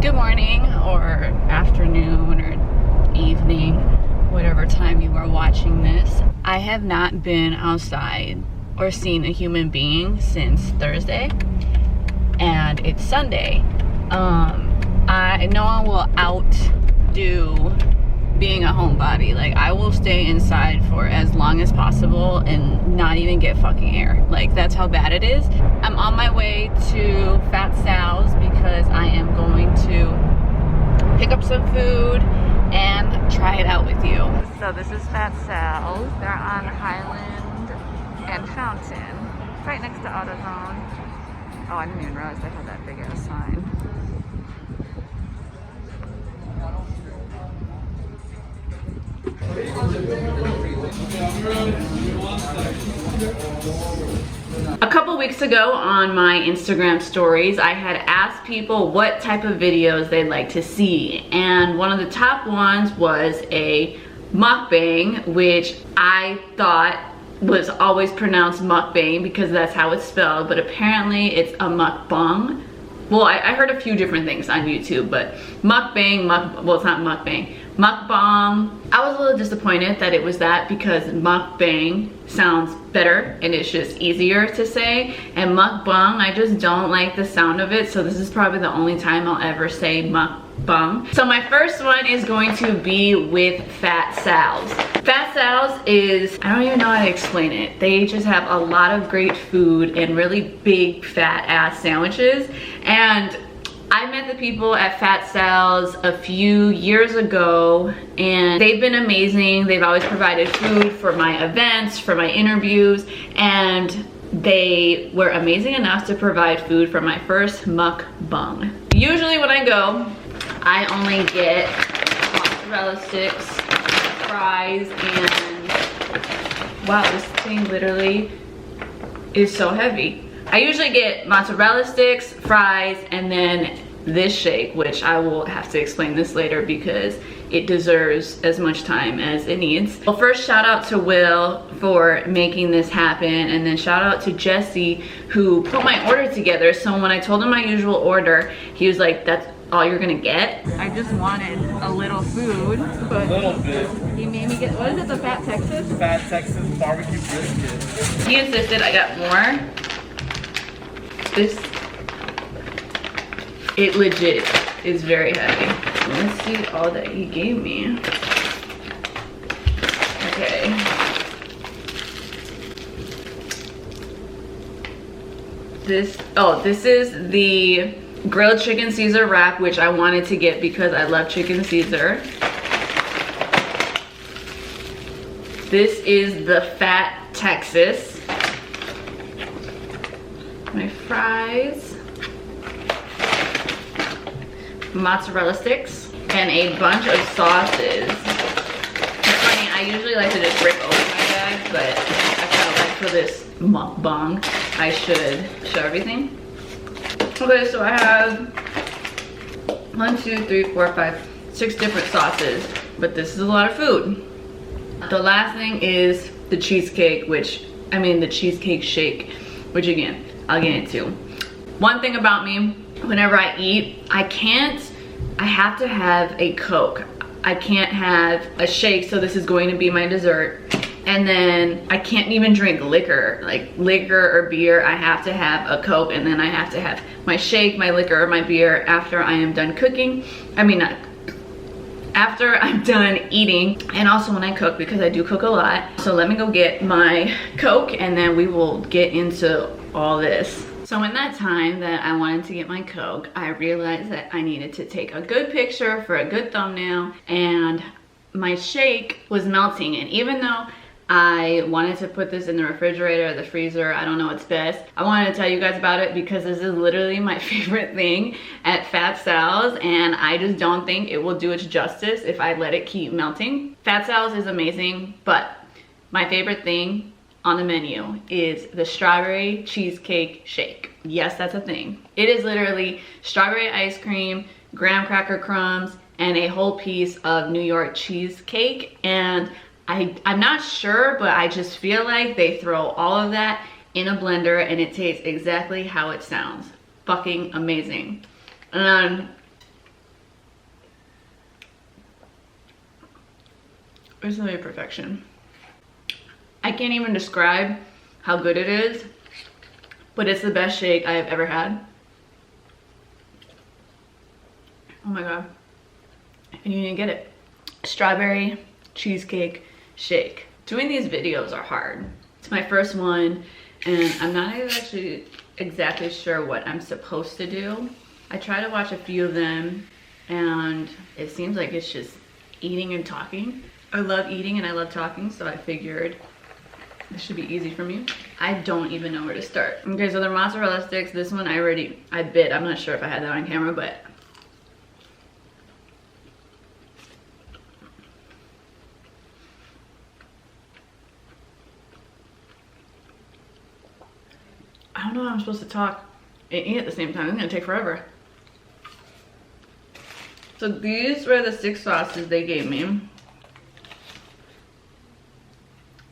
Good morning or afternoon or evening, whatever time you are watching this. I have not been outside or seen a human being since Thursday, and it's Sunday. No one will outdo being a homebody. Like, I will stay inside for as long as possible and not even get fucking air. Like, that's how bad it is. I'm on my way to Fat Sal's because I am going to pick up some food and try it out with you. So this is Fat Sal's. They're on Highland and Fountain, right next to AutoZone. Oh, I didn't even realize they had that big ass sign. A couple weeks ago on my Instagram stories, I had asked people what type of videos they'd like to see, and one of the top ones was a mukbang, which I thought was always pronounced mukbang because that's how it's spelled, but apparently it's a mukbang. Well, I heard a few different things on YouTube, but mukbang, well, it's not mukbang, mukbang. I was a little disappointed that it was that because mukbang sounds better and it's just easier to say, and mukbang, I just don't like the sound of it, so this is probably the only time I'll ever say mukbang. So my first one is going to be with Fat Sal's. Fat Sal's is, I don't even know how to explain it. They just have a lot of great food and really big fat ass sandwiches. And I met the people at Fat Sal's a few years ago and they've been amazing. They've always provided food for my events, for my interviews, and they were amazing enough to provide food for my first mukbang. Usually when I go, I only get mozzarella sticks, fries, and wow, this thing literally is so heavy. I usually get mozzarella sticks, fries, and then this shake, which I will have to explain this later because it deserves as much time as it needs. Well, first shout out to Will for making this happen, and then shout out to Jesse who put my order together. So when I told him my usual order, he was like, that's all you're gonna get? I just wanted a little food, but he made me get, what is it, the Fat Texas? Fat Texas barbecue brisket. He insisted I got more. This, it legit is very heavy. Let's see all that he gave me. Okay. This is the grilled chicken Caesar wrap, which I wanted to get because I love chicken Caesar. This is the Fat Texas. My fries, mozzarella sticks, and a bunch of sauces. It's funny, I usually like to just rip open my bag, but I felt like for this mukbang, I should show everything. Okay, so I have 1, 2, 3, 4, 5, 6 different sauces, but this is a lot of food. The last thing is the cheesecake, the cheesecake shake, which again, I'll get into. One thing about me, whenever I eat, I have to have a Coke. I can't have a shake, so this is going to be my dessert. And then I can't even drink liquor, like liquor or beer. I have to have a Coke, and then I have to have my shake, my liquor, or my beer after I am done cooking. After I'm done eating, and also when I cook, because I do cook a lot. So let me go get my Coke and then we will get into all this. So in that time that I wanted to get my Coke, I realized that I needed to take a good picture for a good thumbnail, and my shake was melting. And even though I wanted to put this in the refrigerator or the freezer, I don't know what's best, I wanted to tell you guys about it because this is literally my favorite thing at Fat Sal's, and I just don't think it will do its justice if I let it keep melting. Fat Sal's is amazing, but my favorite thing on the menu is the strawberry cheesecake shake. Yes, that's a thing. It is literally strawberry ice cream, graham cracker crumbs, and a whole piece of New York cheesecake. And I'm not sure, but I just feel like they throw all of that in a blender and it tastes exactly how it sounds. Fucking amazing. And It's gonna be perfection. I can't even describe how good it is, but it's the best shake I have ever had. Oh my god. And you need to get it. Strawberry cheesecake shake. Doing these videos are hard. It's my first one, and I'm not actually exactly sure what I'm supposed to do. I try to watch a few of them, and it seems like it's just eating and talking. I love eating and I love talking, so I figured this should be easy for me. I don't even know where to start. Okay, so the mozzarella sticks, this one I bit. I'm not sure if I had that on camera, but I don't know how I'm supposed to talk and eat at the same time. It's gonna take forever. So these were the 6 sauces they gave me.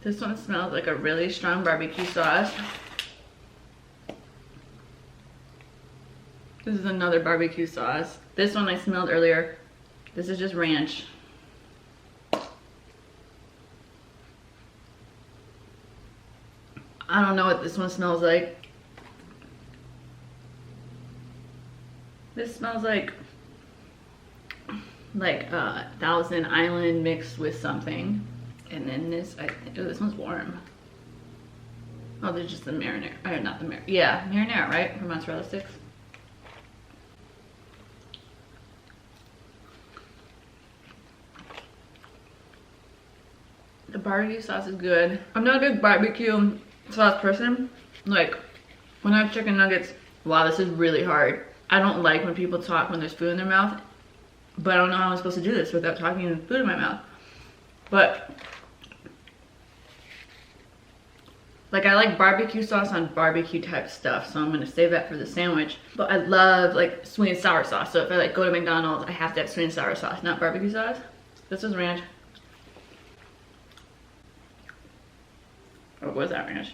This one smells like a really strong barbecue sauce. This is another barbecue sauce. This one I smelled earlier. This is just ranch. I don't know what this one smells like. This smells like Thousand Island mixed with something. And then this, oh, this one's warm. Oh, there's just the marinara, or not the marinara. Yeah, marinara, right? For mozzarella sticks. The barbecue sauce is good. I'm not a big barbecue sauce person. Like, when I have chicken nuggets, wow, this is really hard. I don't like when people talk when there's food in their mouth, but I don't know how I'm supposed to do this without talking and food in my mouth. But like, I like barbecue sauce on barbecue type stuff, so I'm gonna save that for the sandwich. But I love like sweet and sour sauce, so if I like go to McDonald's, I have to have sweet and sour sauce, not barbecue sauce. This is ranch. Or was that ranch?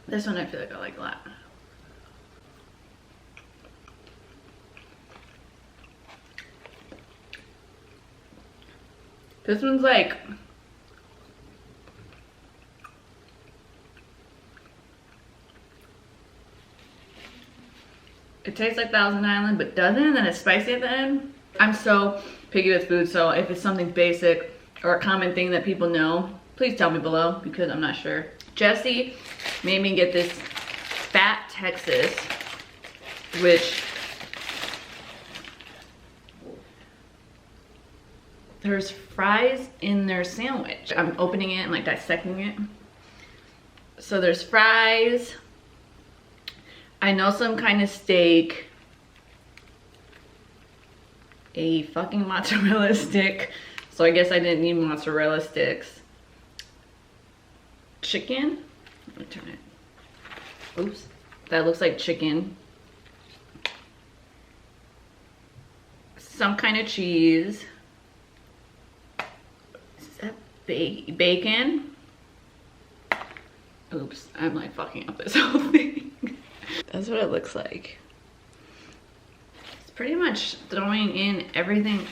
This one I feel like I like a lot. This one's like, it tastes like Thousand Island but doesn't, and then it's spicy at the end. I'm so picky with food, so if it's something basic or a common thing that people know, please tell me below because I'm not sure. Jesse made me get this Fat Texas, which there's fries in their sandwich. I'm opening it and like dissecting it. So there's fries. I know some kind of steak. A fucking mozzarella stick. So I guess I didn't need mozzarella sticks. Chicken. Let me turn it. Oops. That looks like chicken. Some kind of cheese. Is that bacon? Oops. I'm like fucking up this whole thing. That's what it looks like. It's pretty much throwing in everything.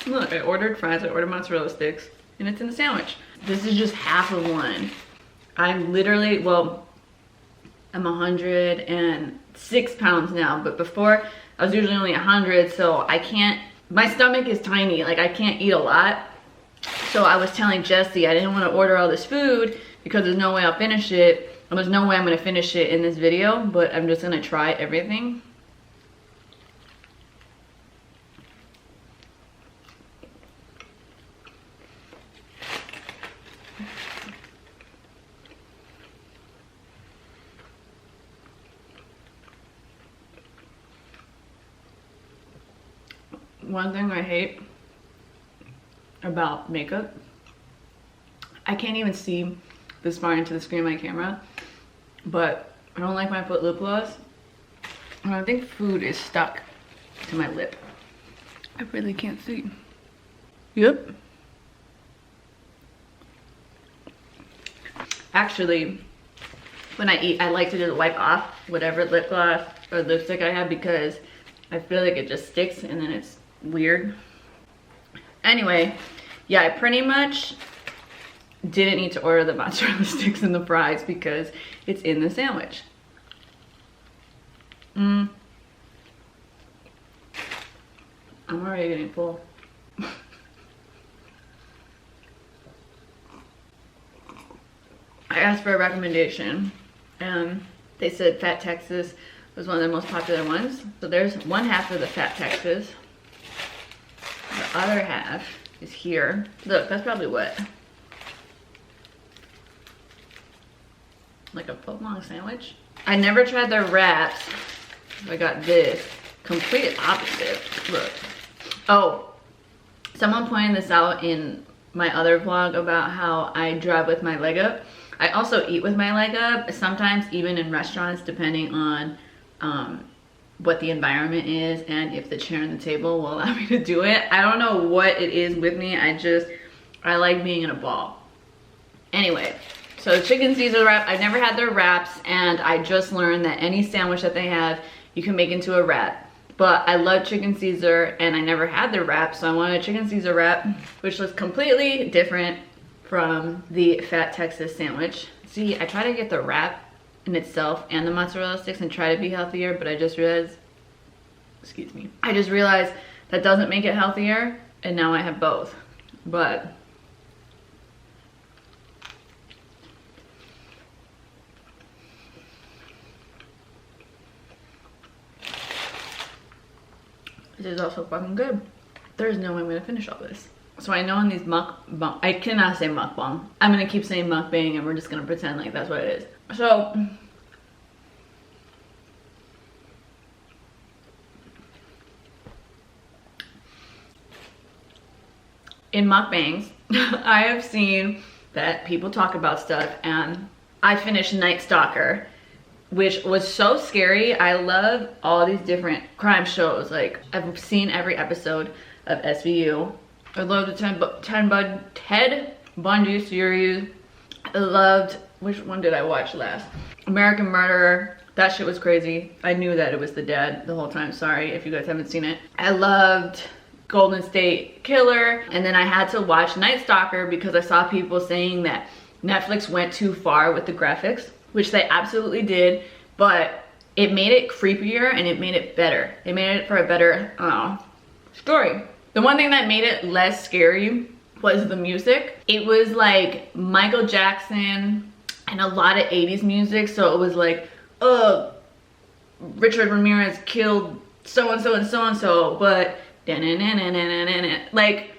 Look, I ordered fries, I ordered mozzarella sticks, and it's in the sandwich. This is just half of one. I'm literally, well, I'm 106 pounds now, but before I was usually only 100, so I can't, my stomach is tiny, like I can't eat a lot. So I was telling Jesse I didn't want to order all this food because there's no way I'll finish it. And there's no way I'm going to finish it in this video, but I'm just going to try everything. One thing I hate about makeup, I can't even see this far into the screen of my camera, but I don't like when I put lip gloss, and I think food is stuck to my lip. I really can't see. Yep. Actually, when I eat, I like to just wipe off whatever lip gloss or lipstick I have because I feel like it just sticks and then it's weird. Anyway, yeah, I pretty much didn't need to order the mozzarella sticks and the fries because it's in the sandwich. I'm already getting full. I asked for a recommendation and they said Fat Texas was one of the most popular ones. So there's one half of the Fat Texas. The other half is here. Look, that's probably what? Like a foot-long sandwich? I never tried their wraps. I got this. Complete opposite. Look. Oh, someone pointed this out in my other vlog about how I drive with my leg up. I also eat with my leg up, sometimes even in restaurants, depending on what the environment is and if the chair and the table will allow me to do it. I don't know what it is with me. I like being in a ball. Anyway, so chicken Caesar wrap, I've never had their wraps, and I just learned that any sandwich that they have, you can make into a wrap. But I love chicken Caesar and I never had their wrap, so I wanted a chicken Caesar wrap, which looks completely different from the Fat Texas sandwich. See, I try to get the wrap in itself and the mozzarella sticks and try to be healthier, but I just realized, excuse me, I just realized that doesn't make it healthier, and now I have both. But this is also fucking good. There's no way I'm gonna finish all this. So I know in these mukbang, I cannot say mukbang. I'm gonna keep saying mukbang and we're just gonna pretend like that's what it is. So, in mukbangs, I have seen that people talk about stuff, and I finished Night Stalker, which was so scary. I love all these different crime shows. Like, I've seen every episode of SVU. I loved the Ted Bundy series. I loved, which one did I watch last? American Murderer. That shit was crazy. I knew that it was the dad the whole time. Sorry if you guys haven't seen it. I loved Golden State Killer. And then I had to watch Night Stalker because I saw people saying that Netflix went too far with the graphics, which they absolutely did, but it made it creepier and it made it better. It made it for a better, story. The one thing that made it less scary was the music. It was like Michael Jackson and a lot of 80s music. So it was like, oh, Richard Ramirez killed so-and-so and so-and-so, but like,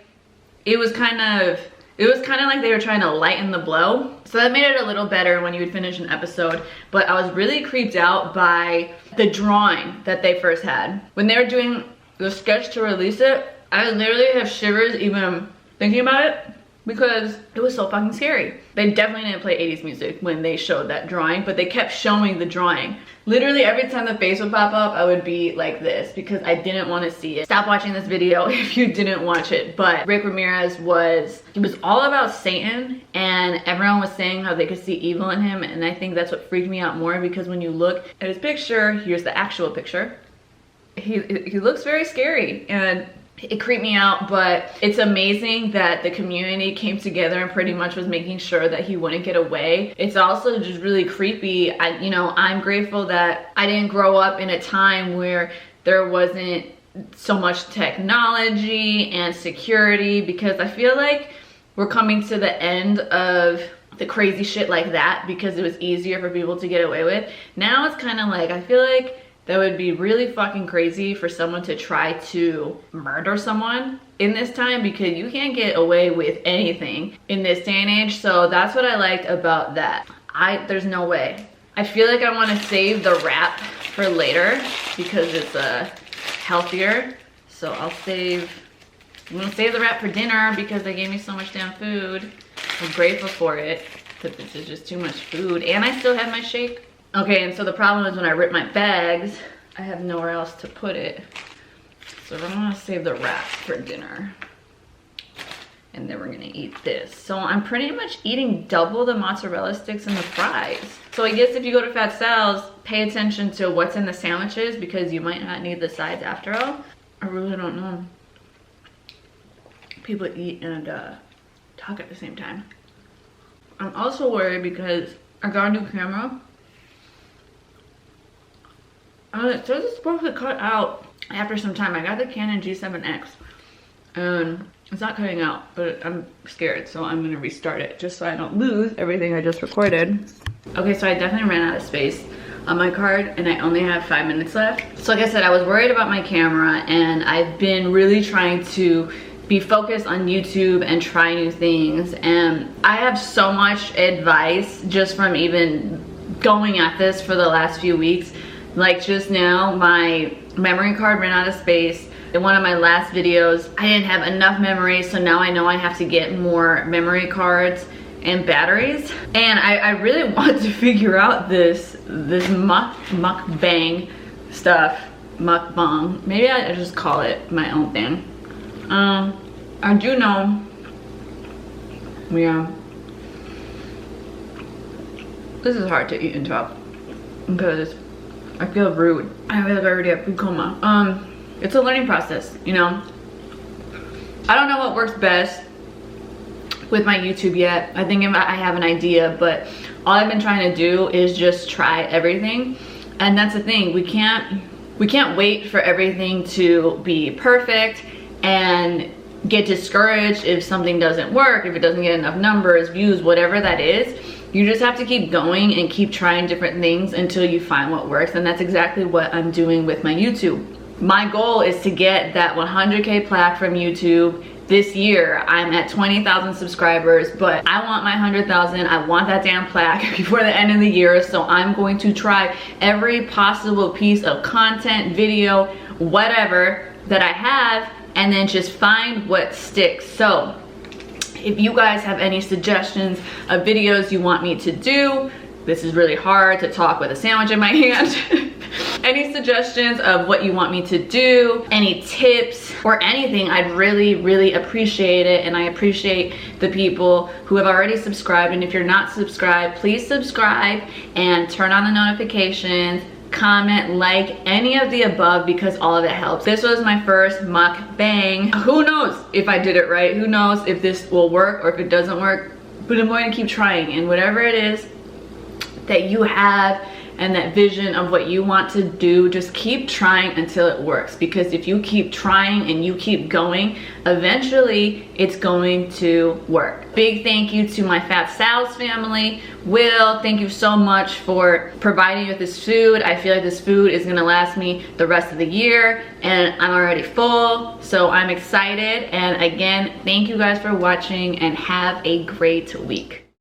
it was kind of like they were trying to lighten the blow. So that made it a little better when you would finish an episode. But I was really creeped out by the drawing that they first had. When they were doing the sketch to release it, I literally have shivers even thinking about it because it was so fucking scary. They definitely didn't play 80s music when they showed that drawing, but they kept showing the drawing. Literally every time the face would pop up, I would be like this because I didn't want to see it. Stop watching this video if you didn't watch it. But Rick Ramirez he was all about Satan, and everyone was saying how they could see evil in him, and I think that's what freaked me out more because when you look at his picture, here's the actual picture, he looks very scary and it creeped me out. But it's amazing that the community came together and pretty much was making sure that he wouldn't get away. It's also just really creepy. I'm grateful that I didn't grow up in a time where there wasn't so much technology and security, because I feel like we're coming to the end of the crazy shit like that because it was easier for people to get away with. Now it's kind of like, I feel like that would be really fucking crazy for someone to try to murder someone in this time, because you can't get away with anything in this day and age. So that's what I liked about that. There's no way. I feel like I want to save the wrap for later because it's healthier. So I'm gonna save the wrap for dinner because they gave me so much damn food. I'm grateful for it, but this is just too much food. And I still have my shake. Okay, and so the problem is when I rip my bags, I have nowhere else to put it. So I'm gonna save the wrap for dinner. and then we're gonna eat this. So I'm pretty much eating double the mozzarella sticks and the fries. So I guess if you go to Fat Sal's, pay attention to what's in the sandwiches because you might not need the sides after all. I really don't know. People eat and talk at the same time. I'm also worried because I got a new camera. It says it's supposed to cut out after some time. I got the Canon G7X and it's not cutting out, but I'm scared, so I'm gonna restart it just so I don't lose everything I just recorded. Okay, so I definitely ran out of space on my card and I only have 5 minutes left. So like I said, I was worried about my camera and I've been really trying to be focused on YouTube and try new things. And I have so much advice just from even going at this for the last few weeks. Like just now, my memory card ran out of space. In one of my last videos, I didn't have enough memory, so now I know I have to get more memory cards and batteries. And I really want to figure out this mukbang stuff. Mukbang. Maybe I just call it my own thing. I do know, yeah, this is hard to eat and talk because I feel rude. I feel like I already have food coma. It's a learning process, you know. I don't know what works best with my YouTube yet. I think I have an idea, but all I've been trying to do is just try everything. And that's the thing, we can't wait for everything to be perfect and get discouraged if something doesn't work, if it doesn't get enough numbers, views, whatever that is. You just have to keep going and keep trying different things until you find what works. And that's exactly what I'm doing with my YouTube. My goal is to get that 100K plaque from YouTube this year. I'm at 20,000 subscribers, but I want my 100,000. I want that damn plaque before the end of the year. So I'm going to try every possible piece of content, video, whatever that I have, and then just find what sticks. So if you guys have any suggestions of videos you want me to do, this is really hard to talk with a sandwich in my hand. Any suggestions of what you want me to do, any tips or anything, I'd really appreciate it. And I appreciate the people who have already subscribed. And if you're not subscribed, please subscribe and turn on the notifications. Comment, like, any of the above because all of it helps. This was my first mukbang. Who knows if I did it right? Who knows if this will work or if it doesn't work? But I'm going to keep trying, and whatever it is that you have and that vision of what you want to do, just keep trying until it works. Because if you keep trying and you keep going, eventually it's going to work. Big thank you to my Fat Sal's family. Will, thank you so much for providing me with this food. I feel like this food is gonna last me the rest of the year and I'm already full, so I'm excited. And again, thank you guys for watching and have a great week.